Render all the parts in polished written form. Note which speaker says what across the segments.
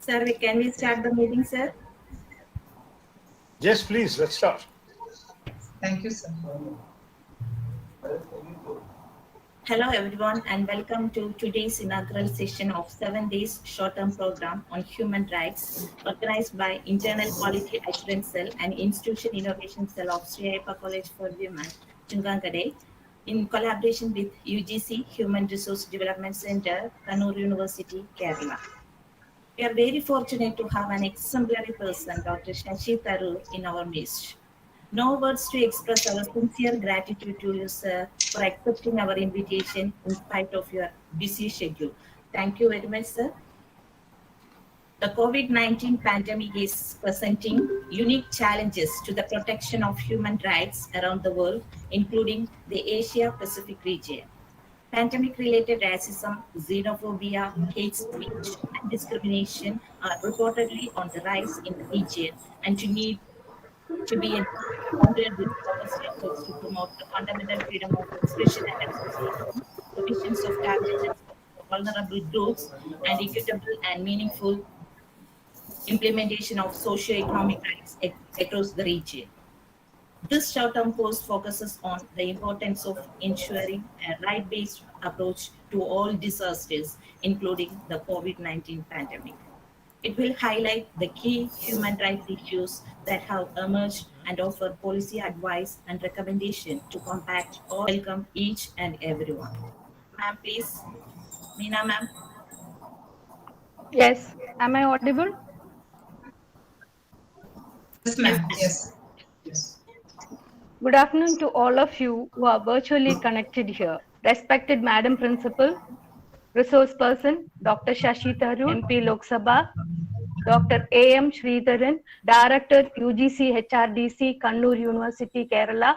Speaker 1: Sir, can we start the meeting, sir?
Speaker 2: Yes, please, let's start.
Speaker 3: Thank you, sir.
Speaker 1: Hello, everyone, and welcome to today's inaugural session of 7 days short-term program on human rights, organized by Internal Quality Assurance Cell and Institution Innovation Cell of Sree Ayyappa College for Women, Chungangade, in collaboration with UGC Human Resource Development Center, Kannur University, Kerala. We are very fortunate to have an exemplary person, Dr. Shashi Tharoor, in our midst. No words to express our sincere gratitude to you, sir, for accepting our invitation in spite of your busy schedule. Thank you very much, sir. The COVID-19 pandemic is presenting unique challenges to the protection of human rights around the world, including the Asia-Pacific region. Pandemic-related racism, xenophobia, hate speech, and discrimination are reportedly on the rise in the region and to be countered with robust efforts to promote the fundamental freedom of expression and association, provisions of targeted support for vulnerable groups, and equitable and meaningful implementation of socio-economic rights across the region. This short-term course focuses on the importance of ensuring a right-based approach to all disasters, including the COVID-19 pandemic. It will highlight the key human rights issues that have emerged and offer policy advice and recommendation to combat or welcome each and everyone. Ma'am, please. Meena, ma'am.
Speaker 4: Yes, am I audible?
Speaker 3: Yes, ma'am. Yes.
Speaker 4: Good afternoon to all of you who are virtually connected here. Respected Madam Principal, Resource Person, Dr. Shashi Tharoor, MP Lok Sabha, Dr. A.M. Sridharan, Director UGC HRDC, Kannur University, Kerala,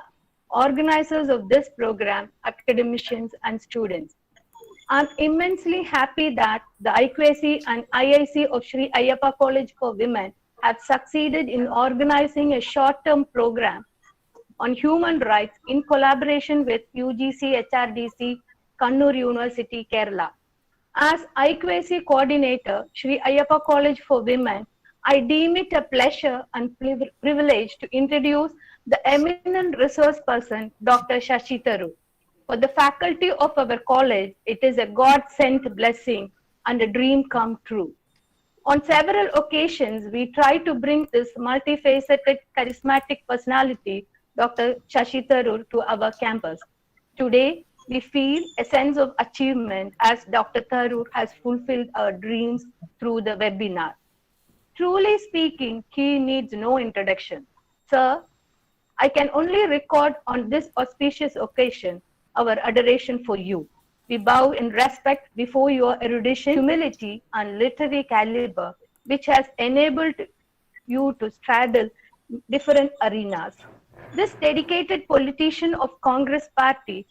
Speaker 4: organizers of this program, academicians and students. I'm immensely happy that the IQAC and IIC of Sree Ayyappa College for Women have succeeded in organizing a short-term program on human rights in collaboration with UGC HRDC, Kannur University, Kerala. As IQAC coordinator, Sree Ayyappa College for Women, I deem it a pleasure and privilege to introduce the eminent resource person, Dr. Shashi Tharoor. For the faculty of our college, it is a God-sent blessing and a dream come true. On several occasions, we try to bring this multifaceted, charismatic personality, Dr. Shashi Tharoor, to our campus. Today, we feel a sense of achievement as Dr. Tharoor has fulfilled our dreams through the webinar. Truly speaking, he needs no introduction. Sir, I can only record on this auspicious occasion our adoration for you. We bow in respect before your erudition, humility, and literary caliber, which has enabled you to straddle different arenas. This dedicated politician of Congress Party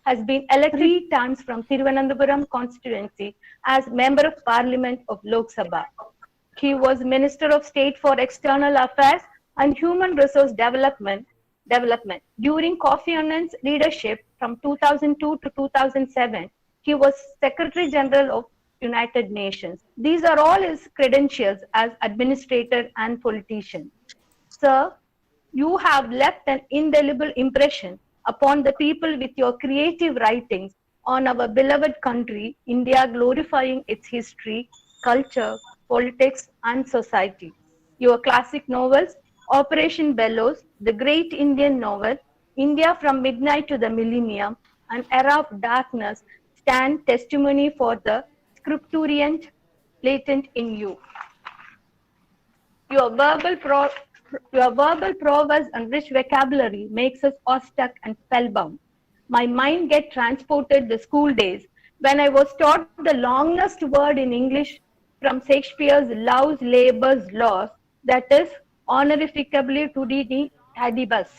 Speaker 4: has been elected 3 times from Thiruvananthapuram constituency as Member of Parliament of Lok Sabha. He was Minister of State for External Affairs and Human Resource Development. During Kofi Annan's leadership from 2002 to 2007, he was Secretary General of United Nations. These are all his credentials as administrator and politician. Sir, you have left an indelible impression upon the people with your creative writings on our beloved country, India, glorifying its history, culture, politics, and society. Your classic novels, Operation Bellows, The Great Indian Novel, India from Midnight to the Millennium, and Era of Darkness stand testimony for the scripturient latent in you. Your verbal prowess and rich vocabulary makes us awestruck and spellbound. My mind gets transported the school days when I was taught the longest word in English from Shakespeare's Love's Labour's Lost, that is, honorificably to the hadibus.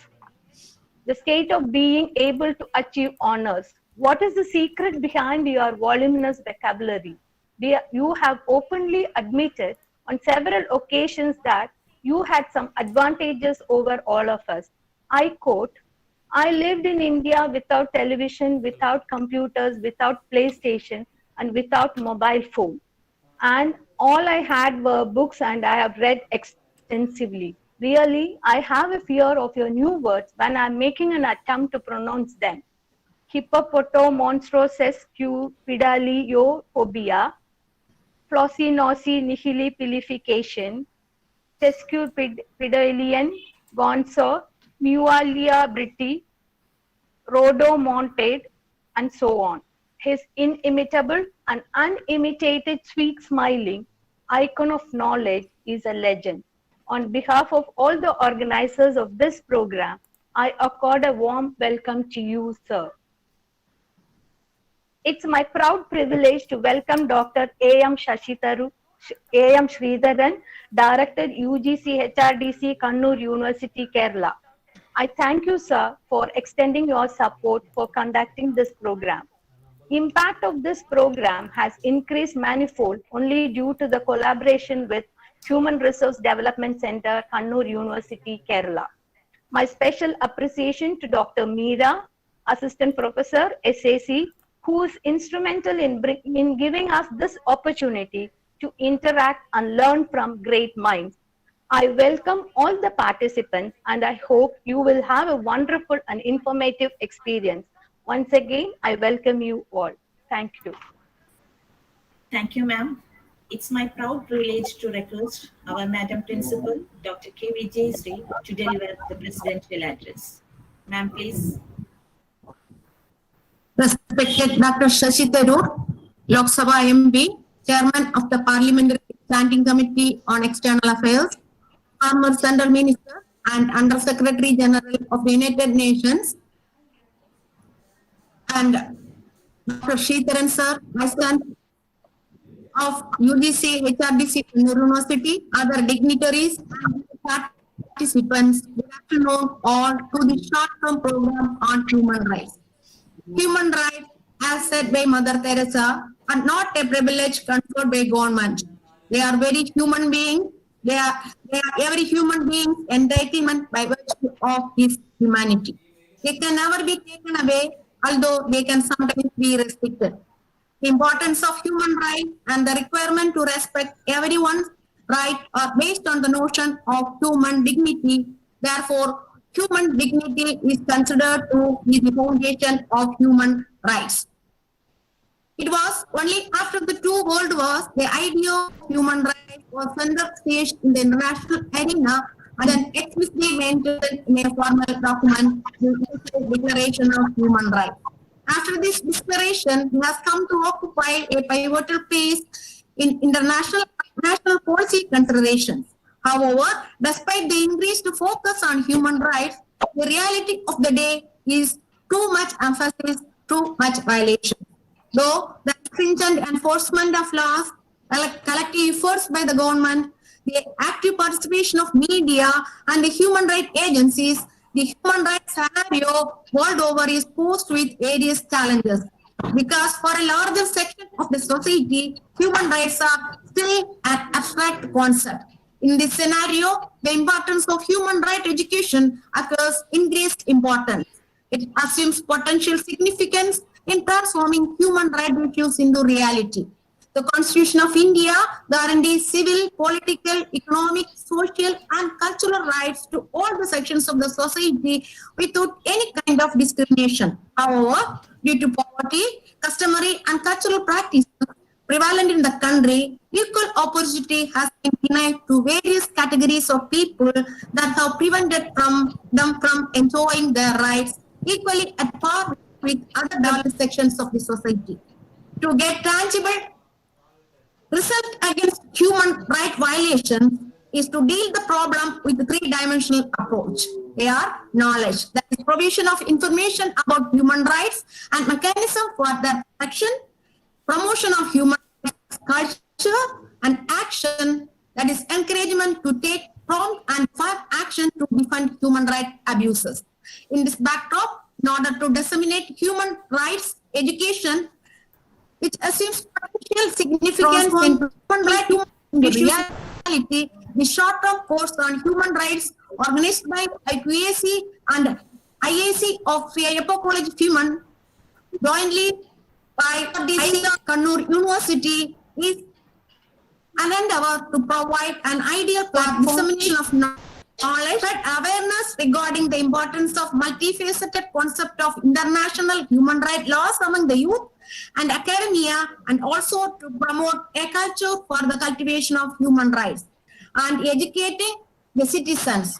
Speaker 4: The state of being able to achieve honors. What is the secret behind your voluminous vocabulary? You have openly admitted on several occasions that you had some advantages over all of us. I quote, I lived in India without television, without computers, without PlayStation, and without mobile phone. And All I had were books and I have read extensively. Really, I have a fear of your new words when I'm making an attempt to pronounce them. Hippopotomonstrosescupidaliophobia, flossinaucinihilipilification, sesquipedalian gonzo, mualia britti, rhodomontade, and so on. His inimitable and unimitated sweet smiling icon of knowledge is a legend. On behalf of all the organizers of this program, I accord a warm welcome to you, sir. It's my proud privilege to welcome Dr. A.M. Sridharan, Director UGC HRDC, Kannur University, Kerala. I thank you, sir, for extending your support for conducting this program. Impact of this program has increased manifold only due to the collaboration with Human Resource Development Center, Kannur University, Kerala. My special appreciation to Dr. Meera, Assistant Professor, SAC, who is instrumental in giving us this opportunity to interact and learn from great minds. I welcome all the participants and I hope you will have a wonderful and informative experience. Once again, I welcome you all. Thank you.
Speaker 1: Thank you, ma'am. It's my proud privilege to request our Madam Principal, Dr. K.V.J. Sree, to deliver the presidential address. Ma'am, please.
Speaker 2: Respected Dr. Shashi Tharoor, Lok Sabha MP, Chairman of the Parliamentary Standing Committee on External Affairs, former Central Minister and Under Secretary General of the United Nations, and Dr. Sridharan sir, Vice Chancellor of UGC HRDC University, other dignitaries and participants, good afternoon all to the short-term program on human rights. Human rights, as said by Mother Teresa, are not a privilege conferred by government. They are very human beings. They are every human being's entitlement by virtue of his humanity. They can never be taken away, although they can sometimes be restricted. The importance of human rights and the requirement to respect everyone's rights are based on the notion of human dignity. Therefore, human dignity is considered to be the foundation of human rights. It was only after the two world wars the idea of human rights was center stage in the international arena and then explicitly maintained in a formal document, the Declaration of Human Rights. After this declaration, it has come to occupy a pivotal place in international national policy considerations. However, despite the increased focus on human rights, the reality of the day is too much emphasis, too much violation. Though the stringent enforcement of laws, collective efforts by the government, the active participation of media and the human rights agencies, the human rights scenario world over is posed with various challenges. Because for a larger section of the society, human rights are still an abstract concept. In this scenario, the importance of human rights education occurs increased importance. It assumes potential significance in transforming human rights issues into reality. The Constitution of India guarantees civil, political, economic, social, and cultural rights to all the sections of the society without any kind of discrimination. However, due to poverty, customary, and cultural practices prevalent in the country, equal opportunity has been denied to various categories of people that have prevented them from enjoying their rights equally at par with other developed sections of the society. To get tangible result against human rights violations is to deal the problem with the three-dimensional approach. They are knowledge, that is provision of information about human rights and mechanism for their action, promotion of human rights culture, and action, that is encouragement to take prompt and firm action to defend human rights abuses. In this backdrop, in order to disseminate human rights education, which assumes potential significance in human rights reality, the short-term course on human rights organized by IQAC and IAC of Ayyappa College of Human, jointly by Kannur University, is and endeavor to provide an ideal platform for dissemination of knowledge, spread awareness regarding the importance of multifaceted concept of international human rights laws among the youth and academia, and also to promote a culture for the cultivation of human rights and educating the citizens.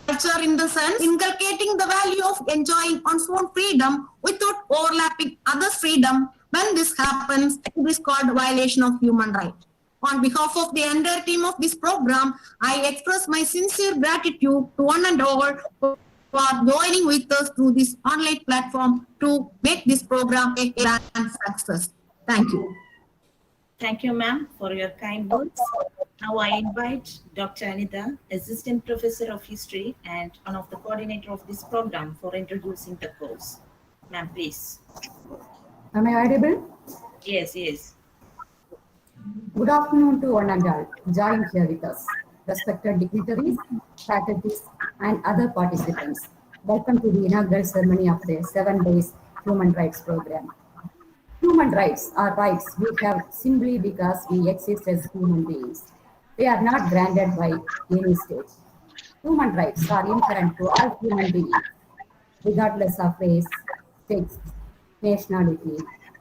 Speaker 2: Culture in the sense inculcating the value of enjoying one's own freedom without overlapping others' freedom. When this happens, it is called violation of human rights. On behalf of the entire team of this program, I express my sincere gratitude to one and all for joining with us through this online platform to make this program a grand success. Thank you.
Speaker 1: Thank you, ma'am, for your kind words. Now I invite Dr. Anita, Assistant Professor of History and one of the coordinator of this program, for introducing the course. Ma'am, please.
Speaker 5: Am I audible?
Speaker 1: Yes, yes.
Speaker 5: Good afternoon to one and all joined here with us, respected dignitaries, faculties, and other participants. Welcome to the inaugural ceremony of the 7 days Human Rights Program. Human rights are rights we have simply because we exist as human beings. They are not granted by any state. Human rights are inherent to all human beings, regardless of race, sex, nationality,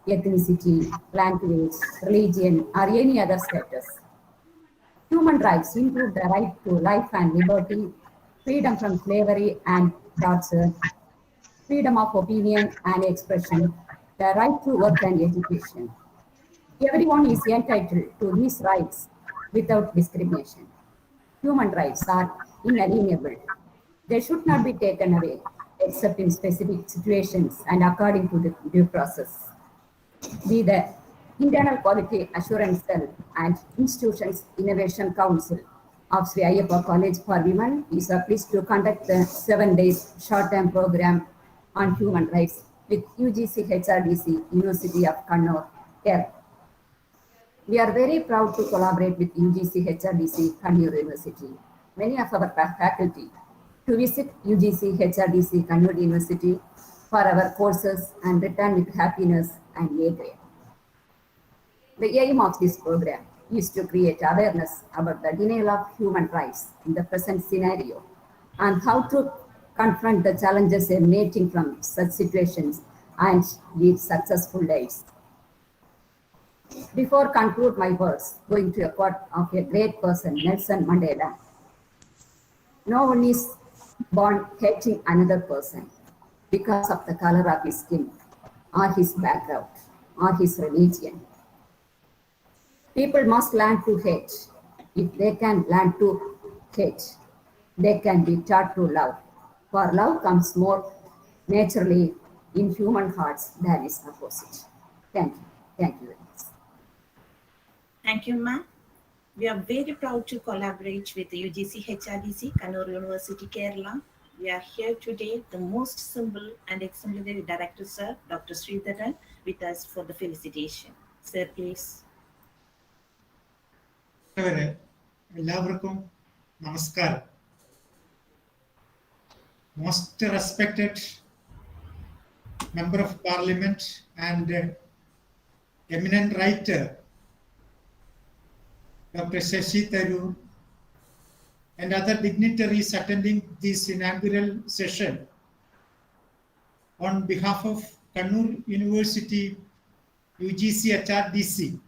Speaker 5: ethnicity, language, religion, or any other status. Human rights include the right to life and liberty, freedom from slavery and torture, freedom of opinion and expression, the right to work and education. Everyone is entitled to these rights without discrimination. Human rights are inalienable. They should not be taken away except in specific situations and according to the due process. Be the Internal Quality Assurance Cell and Institutions Innovation Council of Sree Ayyappa College for Women is pleased to conduct the 7 days short-term program on human rights with UGC HRDC, University of Kannur, Kerala. We are very proud to collaborate with UGC HRDC, Kannur University. Many of our faculty to visit UGC HRDC, Kannur University for our courses and return with happiness and A grade. The aim of this program is to create awareness about the denial of human rights in the present scenario and how to confront the challenges emanating from such situations and lead successful lives. Before conclude my words, going to a quote of a great person, Nelson Mandela. No one is born hating another person because of the color of his skin or his background or his religion. People must learn to hate. If they can learn to hate, they can be taught to love. For love comes more naturally in human hearts than its opposite. Thank you. Thank you very much.
Speaker 1: Thank you, ma'am. We are very proud to collaborate with the UGC HRDC, Kannur University, Kerala. We are here today, the most simple and exemplary director, sir, Dr. Sree, with us for the felicitation. Sir, please.
Speaker 6: എല്ലാവർക്കും നമസ്കാരം. Most respected member of parliament and eminent writer Dr. Shashi Tharoor and other dignitaries attending this inaugural session, on behalf of Kannur University UGC HRDC,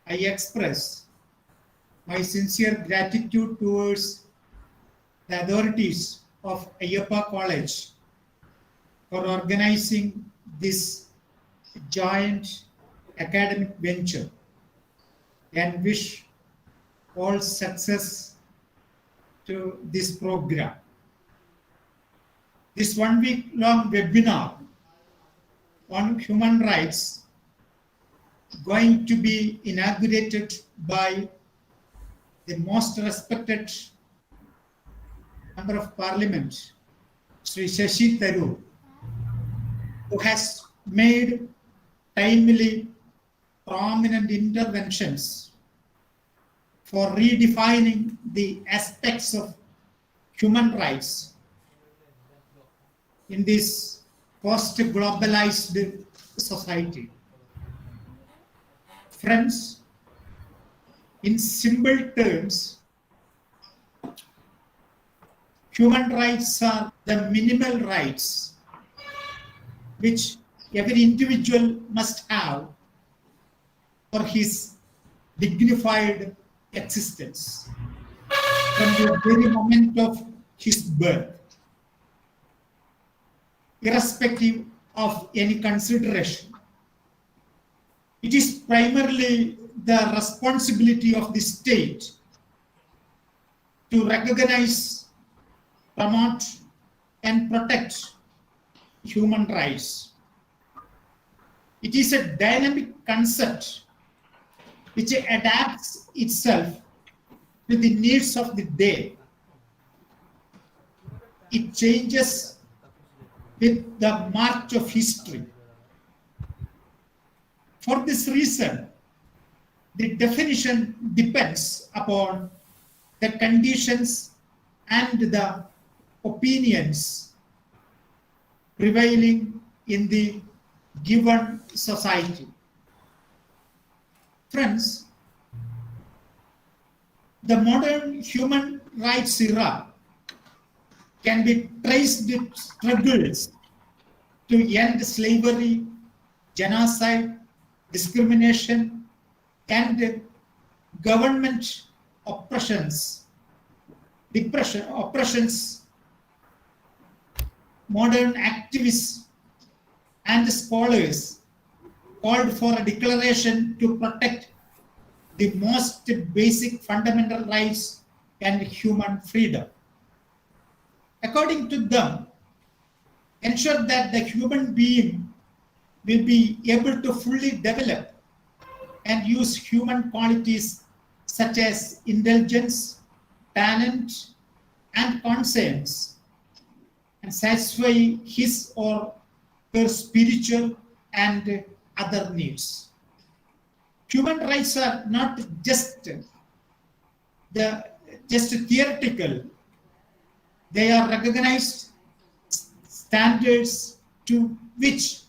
Speaker 6: I express my sincere gratitude towards the authorities of Ayyappa College for organizing this joint academic venture and wish all success to this program. This 1 week long webinar on human rights going to be inaugurated by the most respected member of parliament, Sri Shashi Tharoor, who has made timely, prominent interventions for redefining the aspects of human rights in this post-globalized society. Friends, In simple terms, human rights are the minimal rights which every individual must have for his dignified existence from the very moment of his birth, irrespective of any consideration. It is primarily the responsibility of the state to recognize, promote, and protect human rights. It is a dynamic concept which adapts itself to the needs of the day. It changes with the march of history. For this reason, the definition depends upon the conditions and the opinions prevailing in the given society. Friends, the modern human rights era can be traced to struggles to end slavery, genocide, discrimination, and government oppressions. Modern activists and scholars called for a declaration to protect the most basic fundamental rights and human freedom. According to them, ensure that the human being will be able to fully develop and use human qualities such as intelligence, talent, and conscience, and satisfy his or her spiritual and other needs. Human rights are not just theoretical. They are recognized standards to which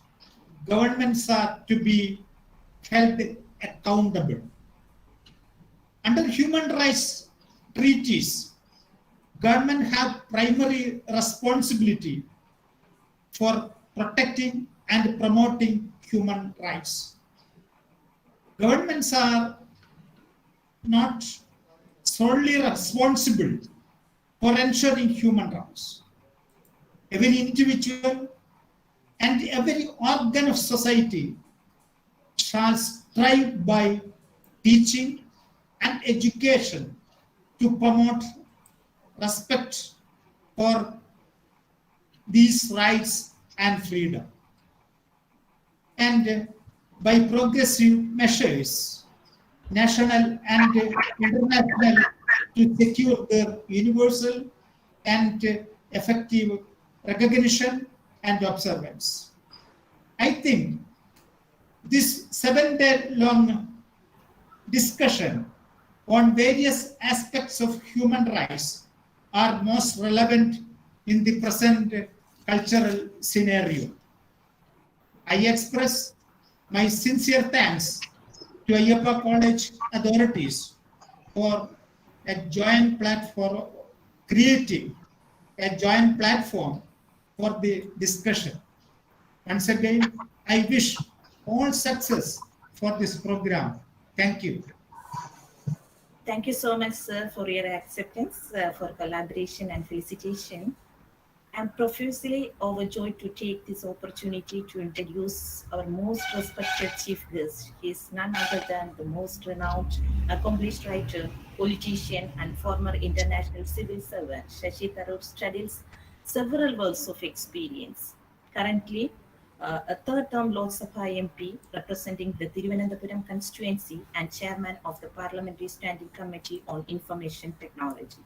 Speaker 6: governments are to be held accountable. Under human rights treaties, government have primary responsibility for protecting and promoting human rights. Governments are not solely responsible for ensuring human rights. Every individual and every organ of society shall strive by teaching and education to promote respect for these rights and freedom. And by progressive measures, national and international, to secure their universal and effective recognition and observance. I think this 7-day long discussion on various aspects of human rights are most relevant in the present cultural scenario. I express my sincere thanks to Ayyappa College authorities for a joint platform, creating a joint platform for the discussion. Once again, I wish all success for this program. Thank you.
Speaker 1: Thank you so much, sir, for your acceptance, for collaboration and felicitation. I'm profusely overjoyed to take this opportunity to introduce our most respected chief guest. He is none other than the most renowned, accomplished writer, politician, and former international civil servant. Shashi Tharoor studies several worlds of experience. Currently, a third-term Lok Sabha MP representing the Thiruvananthapuram constituency and chairman of the Parliamentary Standing Committee on Information Technology.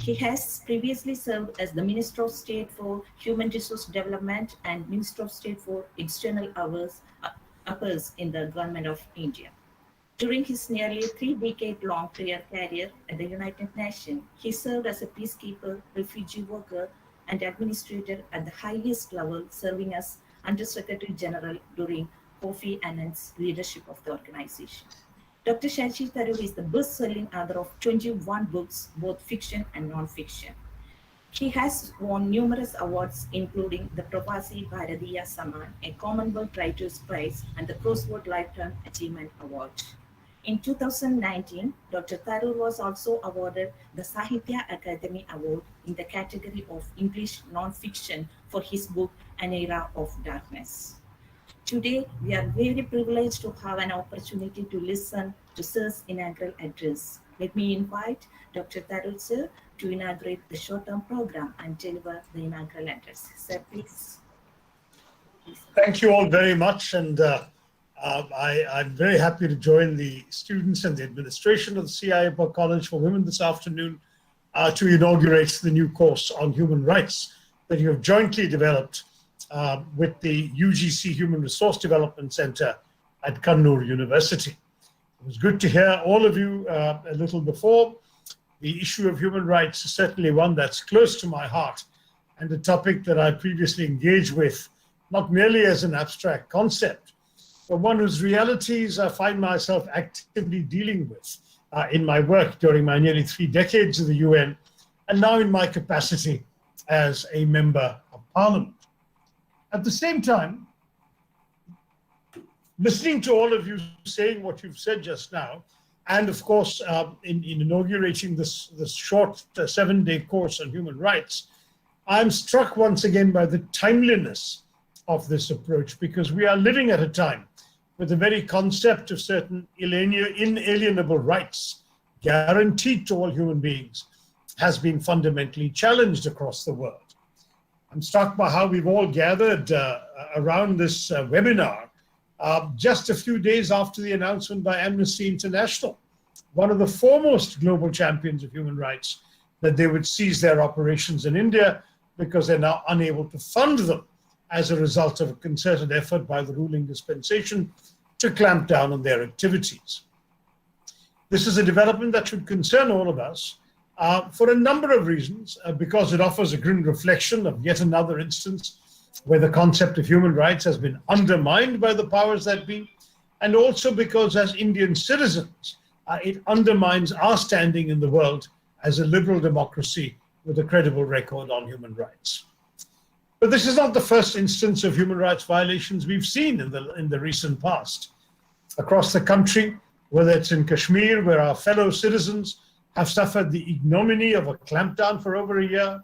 Speaker 1: He has previously served as the Minister of State for Human Resource Development and Minister of State for External Affairs in the Government of India. During his nearly 3-decade-long career at the United Nations, he served as a peacekeeper, refugee worker, and administrator at the highest level, serving as Under Secretary General during Kofi Annan's leadership of the organization. Dr. Shashi Tharoor is the best-selling author of 21 books, both fiction and non-fiction. He has won numerous awards, including the Pravasi Bharatiya Samman, a Commonwealth Writers' Prize, and the Crossword Lifetime Achievement Award. In 2019, Dr. Tharoor was also awarded the Sahitya Akademi Award in the category of English non-fiction for his book, An Era of Darkness. Today, we are very privileged to have an opportunity to listen to Sir's inaugural address. Let me invite Dr. Tharoor Sir to inaugurate the short-term program and deliver the inaugural address. Sir, please.
Speaker 7: Thank you all very much, and I'm very happy to join the students and the administration of the Sree Ayyappa College for Women this afternoon to inaugurate the new course on human rights that you have jointly developed with the UGC Human Resource Development Center at Kannur University. It was good to hear all of you a little before. The issue of human rights is certainly one that's close to my heart and a topic that I previously engaged with, not merely as an abstract concept, but one whose realities I find myself actively dealing with in my work during my nearly 3 decades of the UN, and now in my capacity as a member of Parliament. At the same time, listening to all of you saying what you've said just now, and of course, in inaugurating this short 7-day course on human rights, I'm struck once again by the timeliness of this approach, because we are living at a time where the very concept of certain inalienable rights guaranteed to all human beings has been fundamentally challenged across the world. I'm struck by how we've all gathered around this webinar just a few days after the announcement by Amnesty International, one of the foremost global champions of human rights, that they would cease their operations in India because they're now unable to fund them as a result of a concerted effort by the ruling dispensation to clamp down on their activities. This is a development that should concern all of us for a number of reasons, because it offers a grim reflection of yet another instance where the concept of human rights has been undermined by the powers that be, and also because as Indian citizens, it undermines our standing in the world as a liberal democracy with a credible record on human rights. But this is not the first instance of human rights violations we've seen in the recent past. Across the country, whether it's in Kashmir, where our fellow citizens have suffered the ignominy of a clampdown for over a year,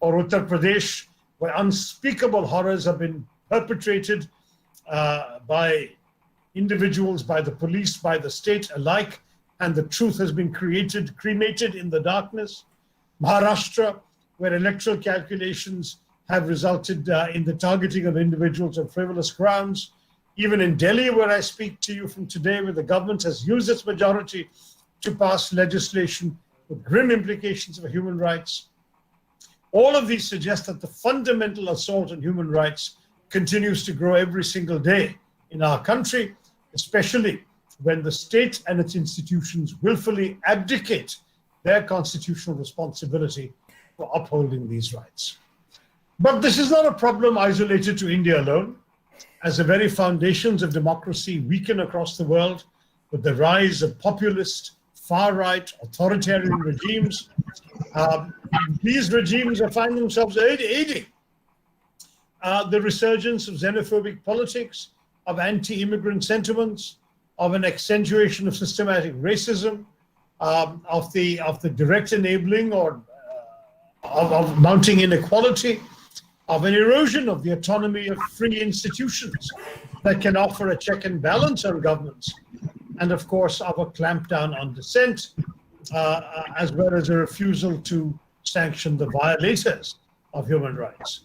Speaker 7: or Uttar Pradesh, where unspeakable horrors have been perpetrated by individuals, by the police, by the state alike, and the truth has been cremated in the darkness. Maharashtra, where electoral calculations have resulted in the targeting of individuals on frivolous grounds. Even in Delhi, where I speak to you from today, where the government has used its majority to pass legislation with grim implications for human rights. All of these suggest that the fundamental assault on human rights continues to grow every single day in our country, especially when the state and its institutions willfully abdicate their constitutional responsibility for upholding these rights. But this is not a problem isolated to India alone. As the very foundations of democracy weaken across the world with the rise of populist, far-right, authoritarian regimes, these regimes find themselves aiding the resurgence of xenophobic politics, of anti-immigrant sentiments, of an accentuation of systematic racism, of the direct enabling or of mounting inequality, of an erosion of the autonomy of free institutions that can offer a check and balance on governments, and of course of a clampdown on dissent, as well as a refusal to sanction the violators of human rights.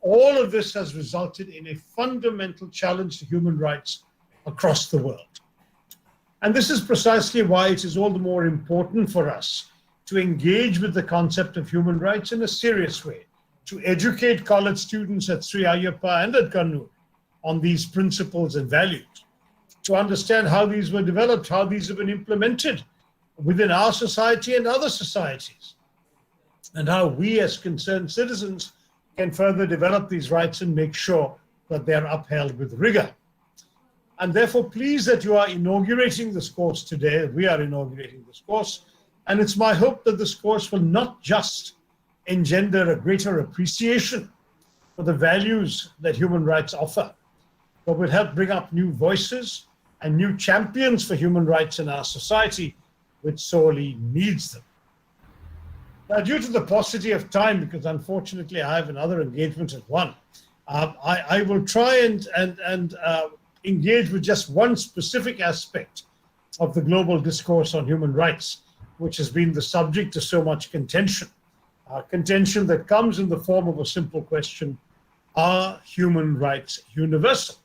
Speaker 7: All of this has resulted in a fundamental challenge to human rights across the world. And this is precisely why it is all the more important for us to engage with the concept of human rights in a serious way, to educate college students at Sree Ayyappa and at Kannur on these principles and values, to understand how these were developed, how these have been implemented within our society and other societies, and how we as concerned citizens can further develop these rights and make sure that they are upheld with rigor. and therefore pleased that you are inaugurating this course today. We are inaugurating this course, and it's my hope that this course will not just engender a greater appreciation for the values that human rights offer, but will help bring up new voices and new champions for human rights in our society, which sorely needs them. Now, due to the paucity of time, because unfortunately I have another engagement at 1, I will try and engage with just one specific aspect of the global discourse on human rights, which has been the subject of so much contention. Contention that comes in the form of a simple question: are human rights universal?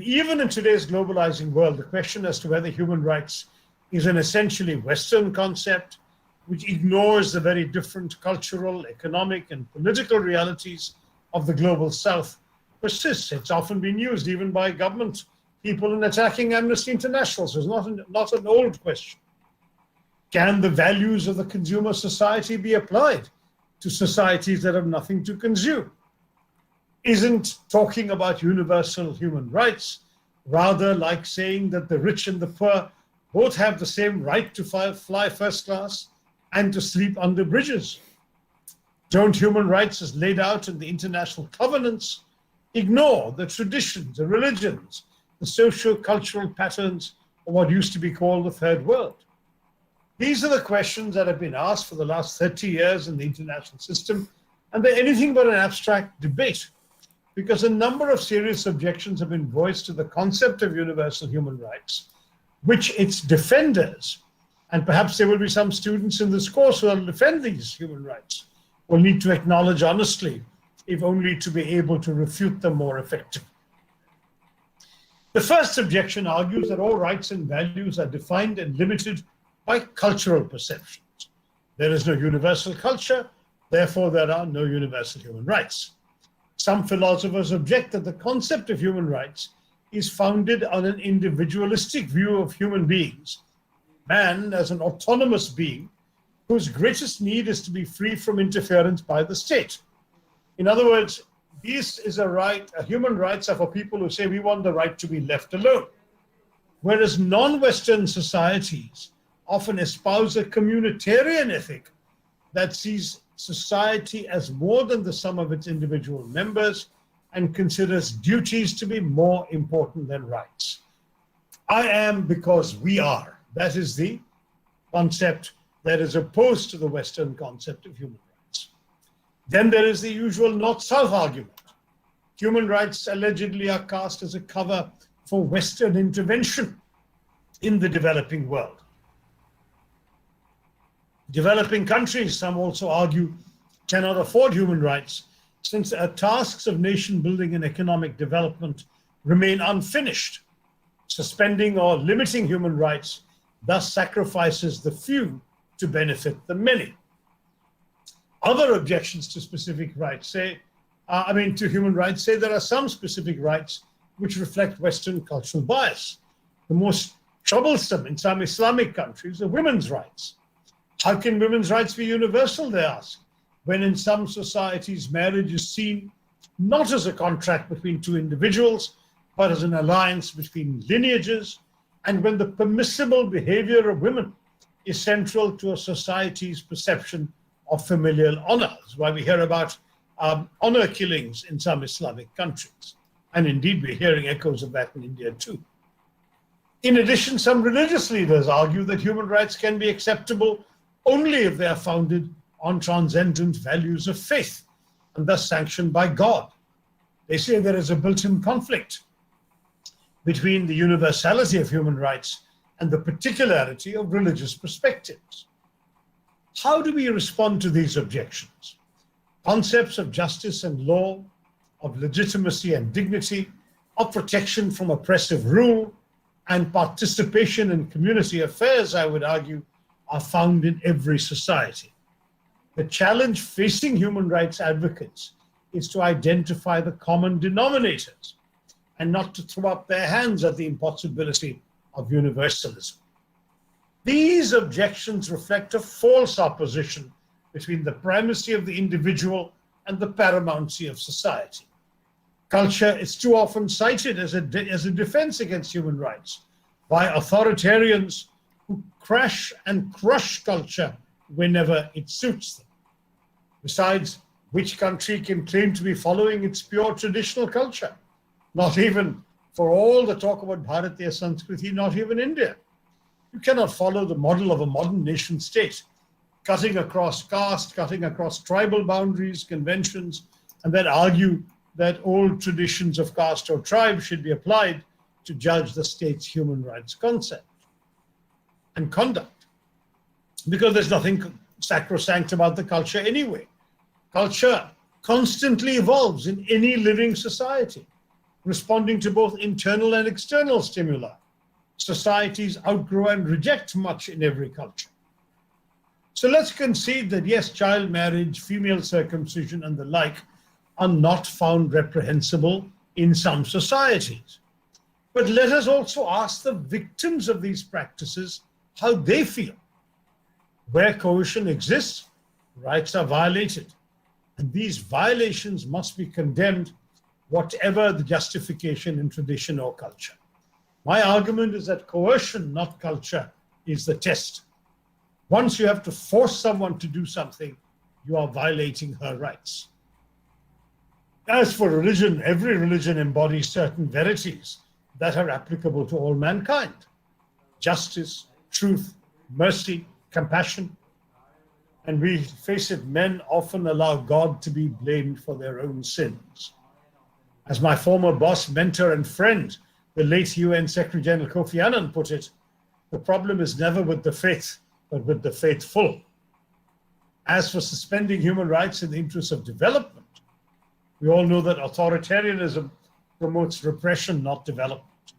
Speaker 7: Even in today's globalizing world, the question as to whether human rights is an essentially Western concept, which ignores the very different cultural, economic, and political realities of the global South, persists. It's often been used even by government people in attacking Amnesty International. So it's not an old question. Can the values of the consumer society be applied to societies that have nothing to consume? Isn't talking about universal human rights rather like saying that the rich and the poor both have the same right to fly first class and to sleep under bridges? Don't human rights as laid out in the international covenants ignore the traditions, the religions, the socio-cultural patterns of what used to be called the Third World? These are the questions that have been asked for the last 30 years in the international system, and they're anything but an abstract debate, because a number of serious objections have been voiced to the concept of universal human rights, which its defenders, and perhaps there will be some students in this course who will defend these human rights, will need to acknowledge honestly, if only to be able to refute them more effectively. The first objection argues that all rights and values are defined and limited by cultural perceptions. There is no universal culture, therefore there are no universal human rights. Some philosophers object that the concept of human rights is founded on an individualistic view of human beings, man as an autonomous being whose greatest need is to be free from interference by the state. In other words, this is a right, human rights are for people who say we want the right to be left alone. Whereas non-Western societies often espouse a communitarian ethic that sees society as more than the sum of its individual members and considers duties to be more important than rights. I am because we are. That is the concept that is opposed to the Western concept of human rights. Then there is the usual North-South argument. Human rights allegedly are cast as a cover for Western intervention in the developing world. Developing countries, some also argue, cannot afford human rights since their tasks of nation building and economic development remain unfinished. Suspending or limiting human rights thus sacrifices the few to benefit the many. Other objections to specific rights to human rights say there are some specific rights which reflect Western cultural bias. The most troublesome in some Islamic countries are women's rights. How can women's rights be universal, they ask, when in some societies marriage is seen not as a contract between two individuals, but as an alliance between lineages, and when the permissible behavior of women is central to a society's perception of familial honor. That's why we hear about honor killings in some Islamic countries. And indeed, we're hearing echoes of that in India too. In addition, some religious leaders argue that human rights can be acceptable only if they are founded on transcendent values of faith and thus sanctioned by God. They say there is a built-in conflict between the universality of human rights and the particularity of religious perspectives. How do we respond to these objections? Concepts of justice and law, of legitimacy and dignity, of protection from oppressive rule, and participation in community affairs, I would argue, are found in every society. The challenge facing human rights advocates is to identify the common denominators and not to throw up their hands at the impossibility of universalism. These objections reflect a false opposition between the primacy of the individual and the paramountcy of society. Culture is too often cited as a defense against human rights by authoritarians who crash and crush culture whenever it suits them. Besides, which country can claim to be following its pure traditional culture? Not even, for all the talk about Bharatiya Sanskriti, not even India. You cannot follow the model of a modern nation state, cutting across caste, cutting across tribal boundaries, conventions, and then argue that old traditions of caste or tribe should be applied to judge the state's human rights concept and conduct. Because there's nothing sacrosanct about the culture anyway. Culture constantly evolves in any living society, responding to both internal and external stimuli. Societies outgrow and reject much in every culture. So let's concede that yes, child marriage, female circumcision, and the like are not found reprehensible in some societies. But let us also ask the victims of these practices how they feel. Where coercion exists, rights are violated. And these violations must be condemned, whatever the justification in tradition or culture. My argument is that coercion, not culture, is the test. Once you have to force someone to do something, you are violating her rights. As for religion, every religion embodies certain verities that are applicable to all mankind. Justice, truth, mercy, compassion. And we face it, men often allow God to be blamed for their own sins. As my former boss, mentor, and friend, the late UN Secretary General Kofi Annan put it, the problem is never with the faith, but with the faithful. As for suspending human rights in the interest of development, we all know that authoritarianism promotes repression, not development.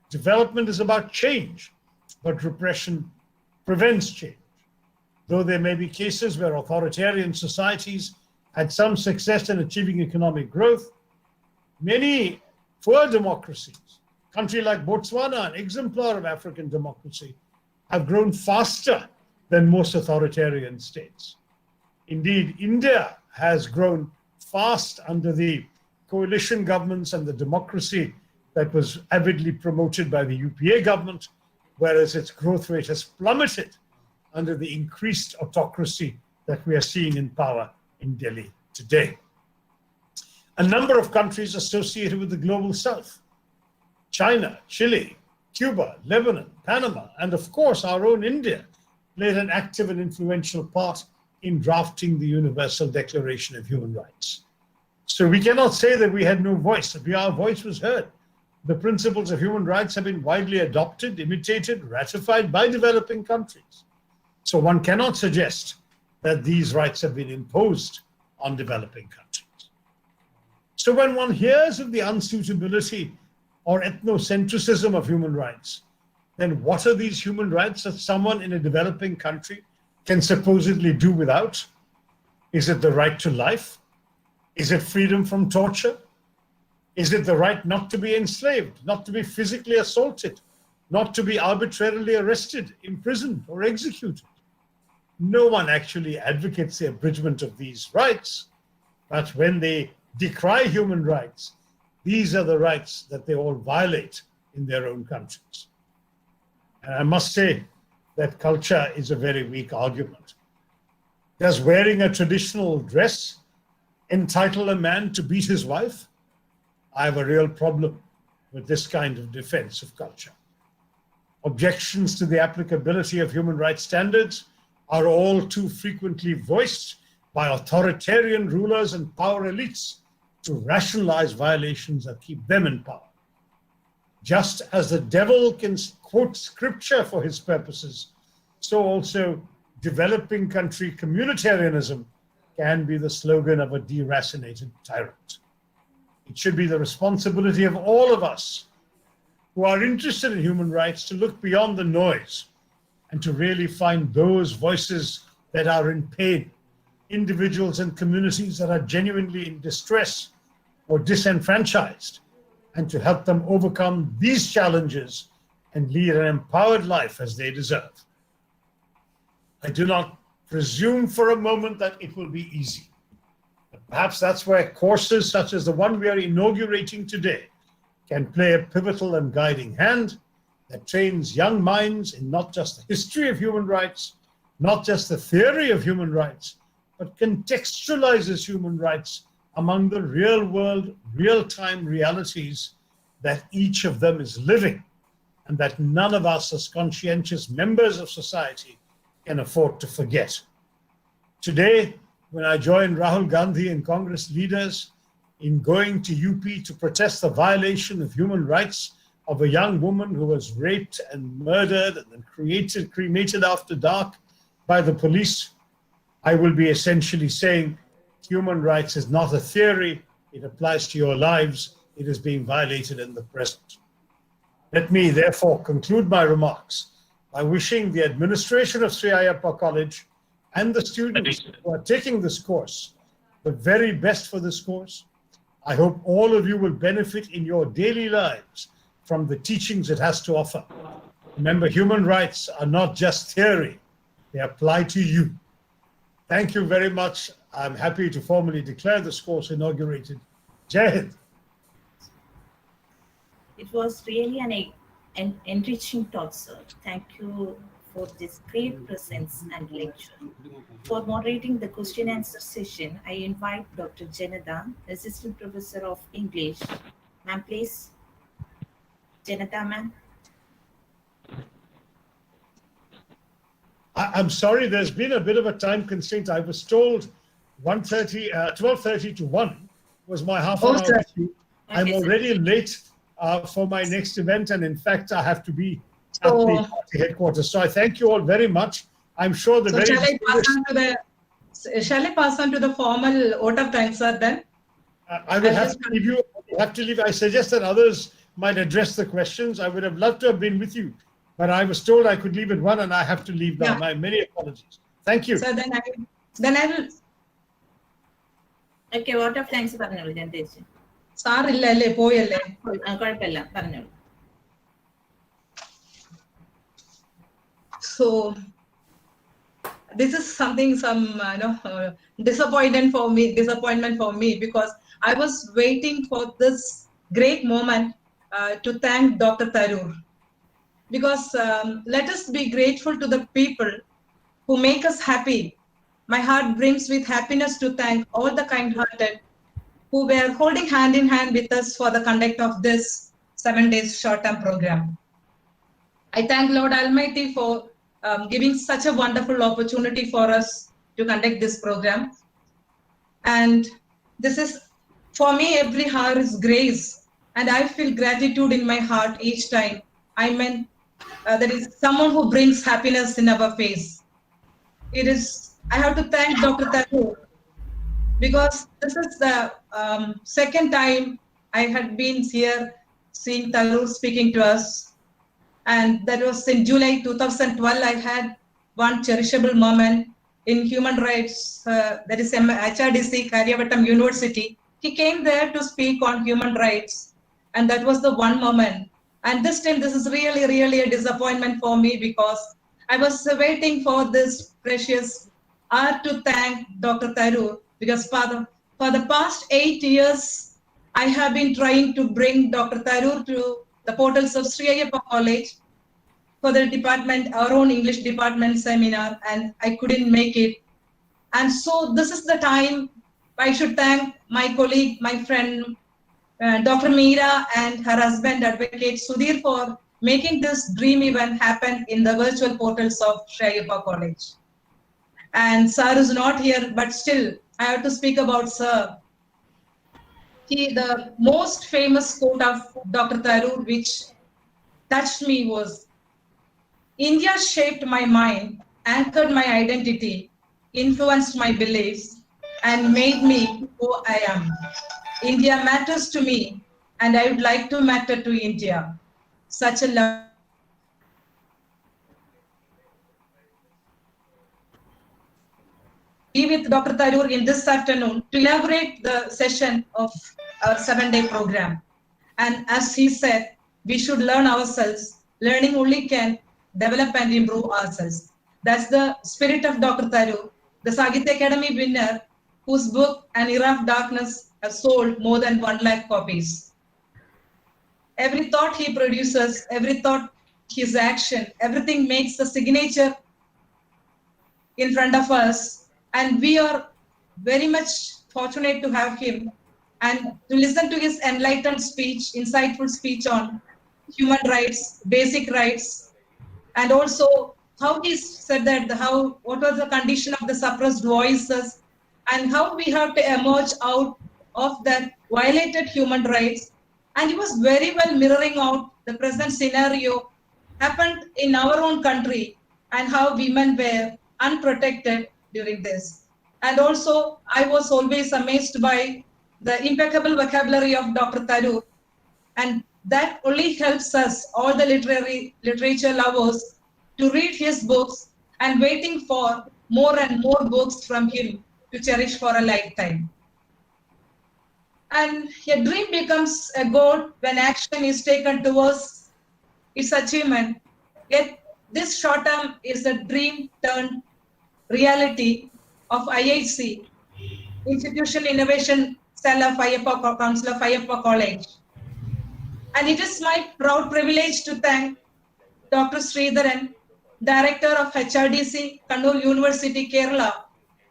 Speaker 7: Development is about change, but repression prevents change. Though there may be cases where authoritarian societies had some success in achieving economic growth, many poor democracies, a country like Botswana, an exemplar of African democracy, have grown faster than most authoritarian states. Indeed, India has grown fast under the coalition governments and the democracy that was avidly promoted by the UPA government, whereas its growth rate has plummeted under the increased autocracy that we are seeing in power in Delhi today. A number of countries associated with the global south, China, Chile, Cuba, Lebanon, Panama, and of course our own India, played an active and influential part in drafting the Universal Declaration of Human Rights. So we cannot say that we had no voice. Our voice was heard. The principles of human rights have been widely adopted, imitated, ratified by developing countries. So one cannot suggest that these rights have been imposed on developing countries. So when one hears of the unsuitability or ethnocentrism of human rights, then what are these human rights that someone in a developing country can supposedly do without? Is it the right to life? Is it freedom from torture? Is it the right not to be enslaved, not to be physically assaulted, not to be arbitrarily arrested, imprisoned, or executed? No one actually advocates the abridgment of these rights, but when they decry human rights, these are the rights that they all violate in their own countries. And I must say that culture is a very weak argument. Does wearing a traditional dress entitle a man to beat his wife? I have a real problem with this kind of defense of culture. Objections to the applicability of human rights standards are all too frequently voiced by authoritarian rulers and power elites to rationalize violations that keep them in power. Just as the devil can quote scripture for his purposes, so also developing country communitarianism can be the slogan of a deracinated tyrant. It should be the responsibility of all of us who are interested in human rights to look beyond the noise and to really find those voices that are in pain, individuals and communities that are genuinely in distress or disenfranchised, and to help them overcome these challenges and lead an empowered life as they deserve. I do not presume for a moment that it will be easy. But Perhaps that's where courses such as the one we are inaugurating today can play a pivotal and guiding hand that trains young minds in not just the history of human rights, not just the theory of human rights, but contextualizes human rights among the real world, real-time realities that each of them is living, and that none of us as conscientious members of society can afford to forget. Today, when I join Rahul Gandhi and Congress leaders in going to UP to protest the violation of human rights of a young woman who was raped and murdered and then cremated after dark by the police, I will be essentially saying human rights is not a theory, it applies to your lives, it is being violated in the present. Let me therefore conclude my remarks by wishing the administration of Sree Ayyappa College and the students who are taking this course the very best for this course. I hope all of you will benefit in your daily lives from the teachings it has to offer. Remember, human rights are not just theory, they apply to you. Thank you very much. I'm happy to formally declare this course inaugurated. Jai Hind.
Speaker 1: It was really an enriching talk, sir. Thank you for this great presence and lecture. For moderating the question answer session, I invite Dr. Janata, Assistant Professor of English. Ma'am, please. Janata, ma'am.
Speaker 7: I'm sorry, there's been a bit of a time constraint. I was told 12:30 to 1 was my half an hour. I'm
Speaker 1: Okay, sir.
Speaker 7: already late for my next event, and in fact, I have to be at the party headquarters. So I thank you all very much. I'm sure the
Speaker 3: So
Speaker 7: very
Speaker 3: shall I pass on to the formal vote of thanks, sir, then?
Speaker 7: I will have to leave you. Have to leave. I suggest that others might address the questions. I would have loved to have been with you, but I was told I could leave at 1, and I have to leave now.
Speaker 3: Yeah.
Speaker 7: My many apologies. Thank you.
Speaker 3: So then I will.
Speaker 1: Okay, what of thanks പറഞ്ഞോളൂ ഞാൻ തിരിച്ചു.
Speaker 3: Sir illale poyalle.
Speaker 1: കുഴപ്പമില്ല പറഞ്ഞോളൂ.
Speaker 3: So this is something disappointment for me because I was waiting for this great moment to thank Dr. Tharoor, because let us be grateful to the people who make us happy. My heart brims with happiness to thank all the kind-hearted who were holding hand in hand with us for the conduct of this 7 days short-term program. I thank Lord Almighty for giving such a wonderful opportunity for us to conduct this program. And this is, for me, every hour is grace. And I feel gratitude in my heart each time. There is someone who brings happiness in our face. I have to thank Dr. Tharoor, because this is the second time I had been here seeing Tharoor speaking to us. And that was in July 2012. I had one cherishable moment in human rights, that is HRDC, Ayyappa University. He came there to speak on human rights, and that was the one moment. And this time, this is really, really a disappointment for me, because I was waiting for this precious hour to thank Dr. Tharoor, because for the past 8 years, I have been trying to bring Dr. Tharoor to the portals of Sree Ayyappa College for the department, our own English department seminar, and I couldn't make it. And so this is the time I should thank my colleague, my friend, Dr. Meera and her husband, Advocate Sudhir, for making this dream event happen in the virtual portals of Sree Ayyappa College. And Sir is not here, but still I have to speak about Sir. The most famous quote of Dr. Tharoor which touched me was, "India shaped my mind, anchored my identity, influenced my beliefs, and made me who I am. India matters to me, and I would like to matter to India." Such a love. Be with Dr. Tharoor in this afternoon to inaugurate the session of our 7-day program. And as he said, we should learn ourselves. Learning only can develop and improve ourselves. That's the spirit of Dr. Tharoor, the Sahitya Academy winner, whose book An Era of Darkness has sold more than 1 lakh copies. Every thought he produces, every thought, his action, everything makes a signature in front of us, and we are very much fortunate to have him and to listen to his enlightened speech, insightful speech on human rights, basic rights, and also how he said that what was the condition of the suppressed voices and how we have to emerge out of that violated human rights. And he was very well mirroring out the present scenario happened in our own country and how women were unprotected during this. And also, I was always amazed by the impeccable vocabulary of Dr. Tharoor, and that only helps us, all the literature lovers, to read his books and waiting for more and more books from him to cherish for a lifetime. And a dream becomes a goal when action is taken towards its achievement. Yet this short term is a dream turned reality of IIC, Institutional Innovation Cell of Ayyappa, Council of Ayyappa College. And it is my proud privilege to thank Dr. Sree, Director of HRDC, Kannur University, Kerala,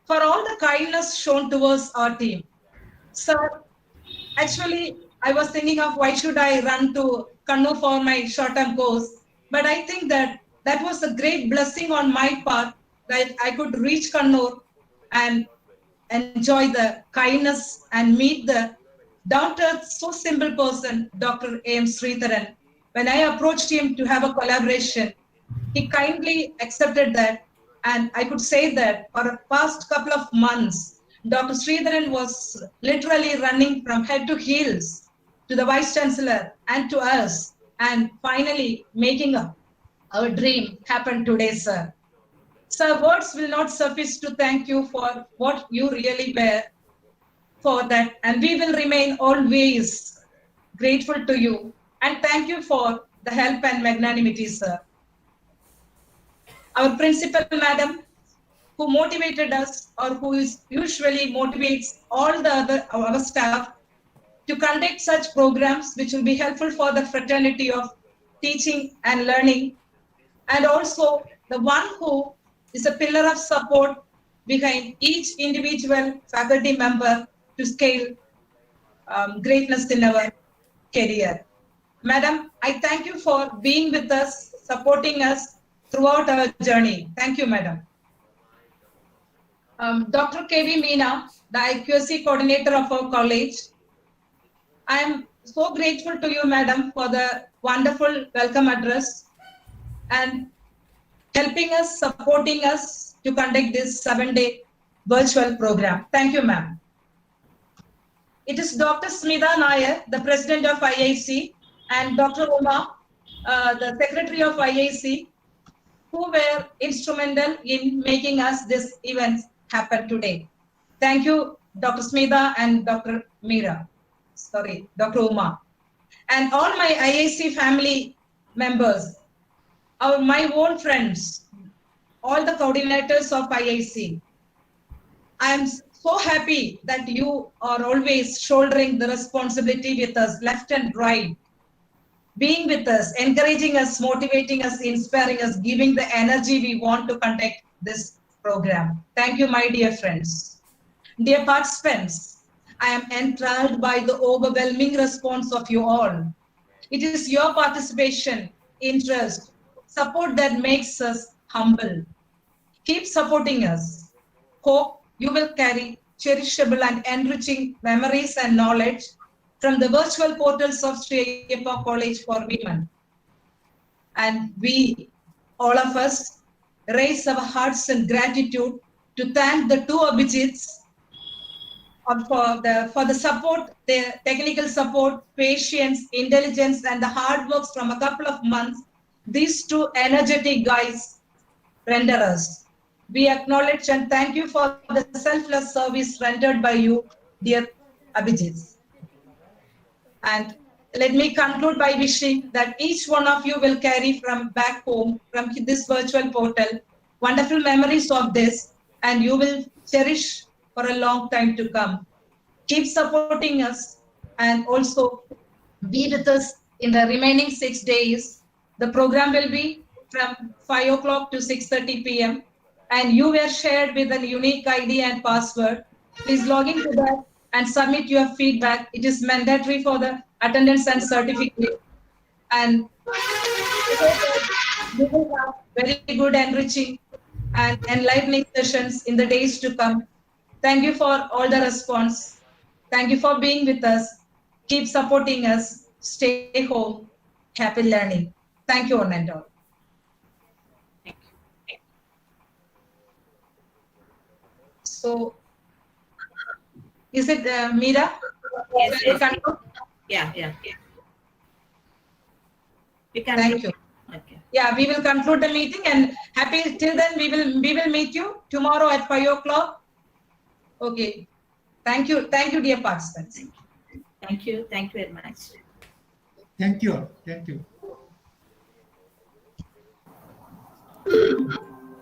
Speaker 3: for all the kindness shown towards our team. Sir, actually, I was thinking of why should I run to Kannur for my short-term course, but I think that was a great blessing on my part that I could reach Kannur and enjoy the kindness and meet the down-to-earth, so simple person, Dr. A.M. Sreedharan. When I approached him to have a collaboration, he kindly accepted that, and I could say that for the past couple of months, Dr. Sreedharan was literally running from head to heels to the Vice Chancellor and to us, and finally making our dream happen today, sir. Sir, words will not suffice to thank you for what you really were for that, and we will remain always grateful to you, and thank you for the help and magnanimity, sir. Our principal madam, who motivated us, or who usually motivates all the our staff to conduct such programs which will be helpful for the fraternity of teaching and learning, and also the one who is a pillar of support behind each individual faculty member to scale greatness in our career. Madam, I thank you for being with us, supporting us throughout our journey. Thank you, madam. Dr. K.V. Meena, the IQSC coordinator of our college. I am so grateful to you, madam, for the wonderful welcome address and helping us, supporting us to conduct this 7-day virtual program. Thank you, ma'am. It is Dr. Smita Nair, the president of IIC, and Dr. Uma, the secretary of IIC, who were instrumental in making us this event happen today. Thank you, Dr. Smita and Dr. Dr. Uma. And all my IIC family members, my own friends, all the coordinators of IIC. I am so happy that you are always shouldering the responsibility with us, left and right, being with us, encouraging us, motivating us, inspiring us, giving the energy we want to conduct this program. Thank you, my dear friends. Dear participants, I am enthralled by the overwhelming response of you all. It is your participation, interest, support that makes us humble. Keep supporting us. Hope you will carry cherishable and enriching memories and knowledge from the virtual portals of Sree Ayyappa College for Women. And we, all of us, raise our hearts in gratitude to thank the two Abhijits for the support, the technical support, patience, intelligence, and the hard works from a couple of months these two energetic guys render us. We acknowledge and thank you for the selfless service rendered by you, dear Abhijits. And let me conclude by wishing that each one of you will carry from back home, from this virtual portal, wonderful memories of this, and you will cherish for a long time to come. Keep supporting us and also be with us in the remaining 6 days. The program will be from 5 o'clock to 6:30 p.m. and you were shared with a unique ID and password. Please log into that and submit your feedback. It is mandatory for the attendance and certificate. And we will have very good enriching and enlightening sessions in the days to come. Thank you for all the response. Thank you for being with us. Keep supporting us. Stay home. Happy learning. Thank you, one and all.
Speaker 1: Thank you.
Speaker 3: So, is it Meera?
Speaker 1: Yes,
Speaker 3: Shall we
Speaker 1: yes.
Speaker 3: conclude?
Speaker 1: Yeah. We can.
Speaker 3: Thank you.
Speaker 1: Okay.
Speaker 3: Yeah, we will conclude the meeting and happy till then we will meet you tomorrow at 5 o'clock. Okay. Thank you, dear participants.
Speaker 1: Thank you very much.
Speaker 6: Thank you. Thank you.